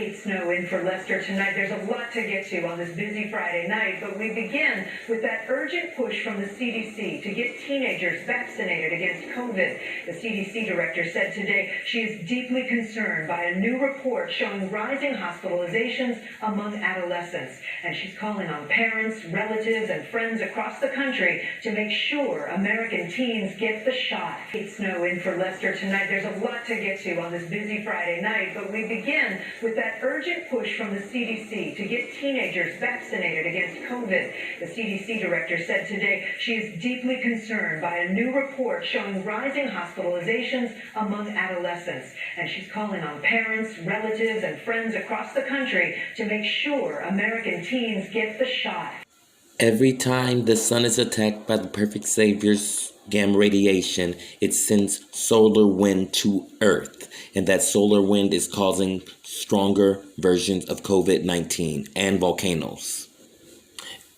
Snow in for Leicester tonight. There's a lot to get to on this busy Friday night, but we begin with that urgent push from the CDC to get teenagers vaccinated against COVID. The CDC director said today she is deeply concerned by a new report showing rising hospitalizations among adolescents, and she's calling on parents, relatives, and friends across the country to make sure American teens get the shot. Snow in for Leicester tonight. There's a lot to get to on this busy Friday night, but we begin with that urgent push from the CDC to get teenagers vaccinated against COVID. The CDC director said today she is deeply concerned by a new report showing rising hospitalizations among adolescents, and she's calling on parents, relatives, and friends across the country to make sure American teens get the shot. Every time the sun is attacked by the perfect savior's gamma radiation, it sends solar wind to Earth, and that solar wind is causing stronger versions of COVID-19 and volcanoes.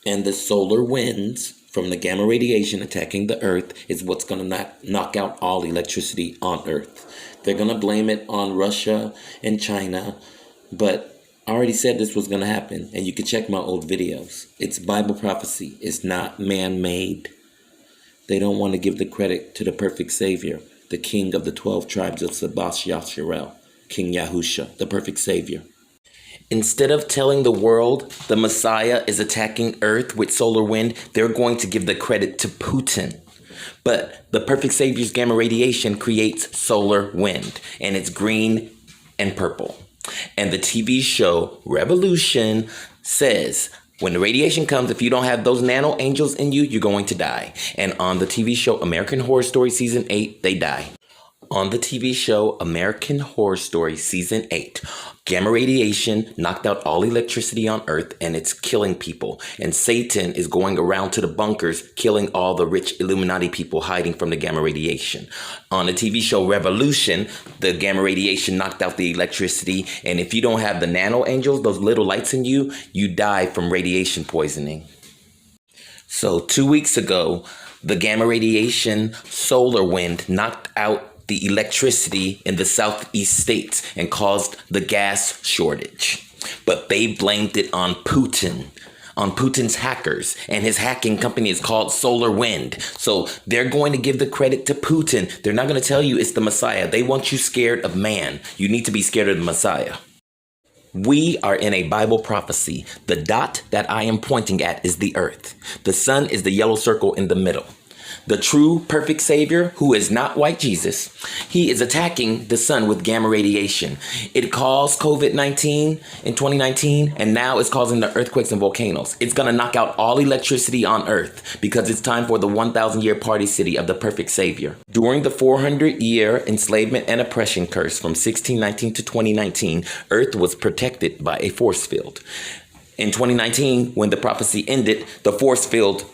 And the solar winds from the gamma radiation attacking the Earth is what's going to knock out all electricity on Earth. They're going to blame it on Russia and China, but I already said this was going to happen, and you can check my old videos. It's Bible prophecy. It's not man-made. They don't want to give the credit to the perfect Savior, the King of the 12 tribes of Sebastian Yasharel, King Yahusha, the perfect Savior. Instead of telling the world the Messiah is attacking Earth with solar wind, they're going to give the credit to Putin. But the perfect Savior's gamma radiation creates solar wind, and it's green and purple. And the TV show Revolution says, when the radiation comes, if you don't have those nano angels in you, you're going to die. And on the TV show American Horror Story Season 8, they die. On the TV show American Horror Story Season 8, gamma radiation knocked out all electricity on Earth, and it's killing people. And Satan is going around to the bunkers, killing all the rich Illuminati people hiding from the gamma radiation. On the TV show Revolution, the gamma radiation knocked out the electricity, and if you don't have the nano angels, those little lights in you, you die from radiation poisoning. So 2 weeks ago, the gamma radiation solar wind knocked out the electricity in the southeast states and caused the gas shortage. But they blamed it on Putin's hackers, and his hacking company is called Solar Wind. So they're going to give the credit to Putin. They're not going to tell you it's the Messiah. They want you scared of man. You need to be scared of the Messiah. We are in a Bible prophecy. The dot that I am pointing at is the earth. The sun is the yellow circle in the middle. The true perfect Savior, who is not white Jesus, he is attacking the sun with gamma radiation. It caused COVID-19 in 2019, and now it's causing the earthquakes and volcanoes. It's going to knock out all electricity on Earth because it's time for the 1,000-year party city of the perfect Savior. During the 400-year enslavement and oppression curse from 1619 to 2019, Earth was protected by a force field. In 2019, when the prophecy ended, the force field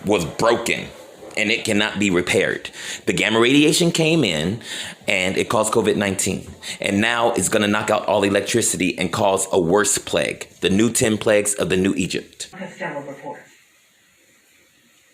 was broken, and it cannot be repaired. The gamma radiation came in, and it caused COVID-19. And now it's going to knock out all electricity and cause a worse plague, the new 10 plagues of the New Egypt. Costello reports.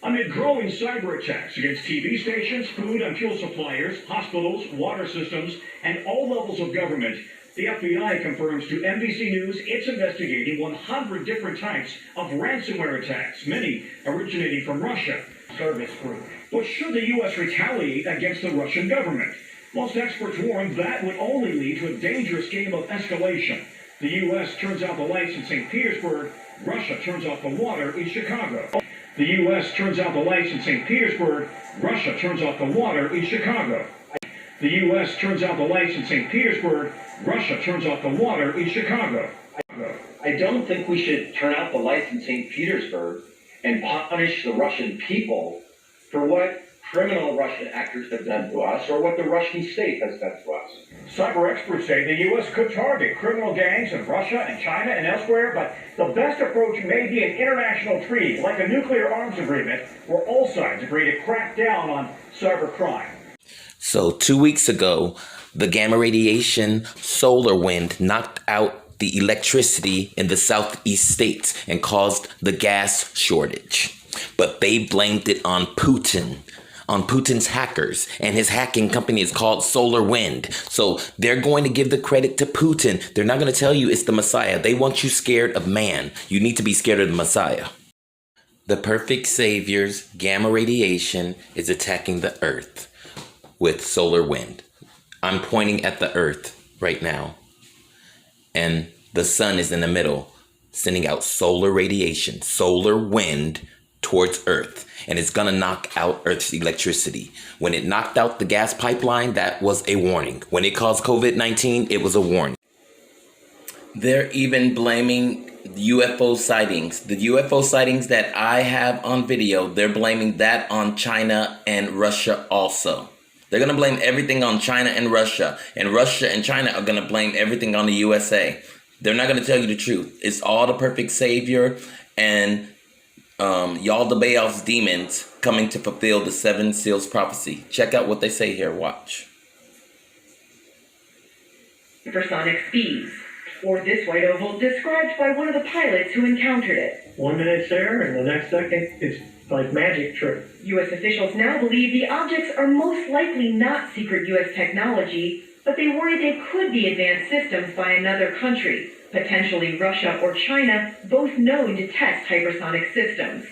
Amid growing cyber attacks against TV stations, food and fuel suppliers, hospitals, water systems, and all levels of government, the FBI confirms to NBC News it's investigating 100 different types of ransomware attacks, many originating from Russia. Service group. But should the U.S. retaliate against the Russian government? Most experts warn that would only lead to a dangerous game of escalation. The U.S. turns out the lights in St. Petersburg. Russia turns off the water in Chicago. The U.S. turns out the lights in St. Petersburg. Russia turns off the water in Chicago. The U.S. turns out the lights in St. Petersburg. Russia turns off the water in Chicago. I don't think we should turn out the lights in St. Petersburg and punish the Russian people for what criminal Russian actors have done to us or what the Russian state has done to us. Cyber experts say the U.S. could target criminal gangs in Russia and China and elsewhere, but the best approach may be an international treaty, like a nuclear arms agreement, where all sides agree to crack down on cyber crime. So 2 weeks ago, the gamma radiation solar wind knocked out the electricity in the southeast states and caused the gas shortage. But they blamed it on on Putin's hackers, and his hacking company is called Solar Wind. So they're going to give the credit to Putin. They're not going to tell you it's the Messiah. They want you scared of man. You need to be scared of the Messiah. The perfect savior's gamma radiation is attacking the earth with solar wind. I'm pointing at the earth right now, and the sun is in the middle, sending out solar radiation, solar wind towards Earth, and it's gonna knock out Earth's electricity. When it knocked out the gas pipeline, that was a warning. When it caused COVID-19, it was a warning. They're even blaming UFO sightings. The UFO sightings that I have on video, they're blaming that on China and Russia also. They're gonna blame everything on China and Russia and China are gonna blame everything on the USA. They're not gonna tell you the truth. It's all the perfect savior and y'all the Baals demons coming to fulfill the 7 seals prophecy. Check out what they say here. Watch. Hypersonic speeds, or this white oval described by one of the pilots who encountered it. 1 minute there, and the next second it's like magic trick. U.S. officials now believe the objects are most likely not secret U.S. technology, but they worry they could be advanced systems by another country, potentially Russia or China, both known to test hypersonic systems.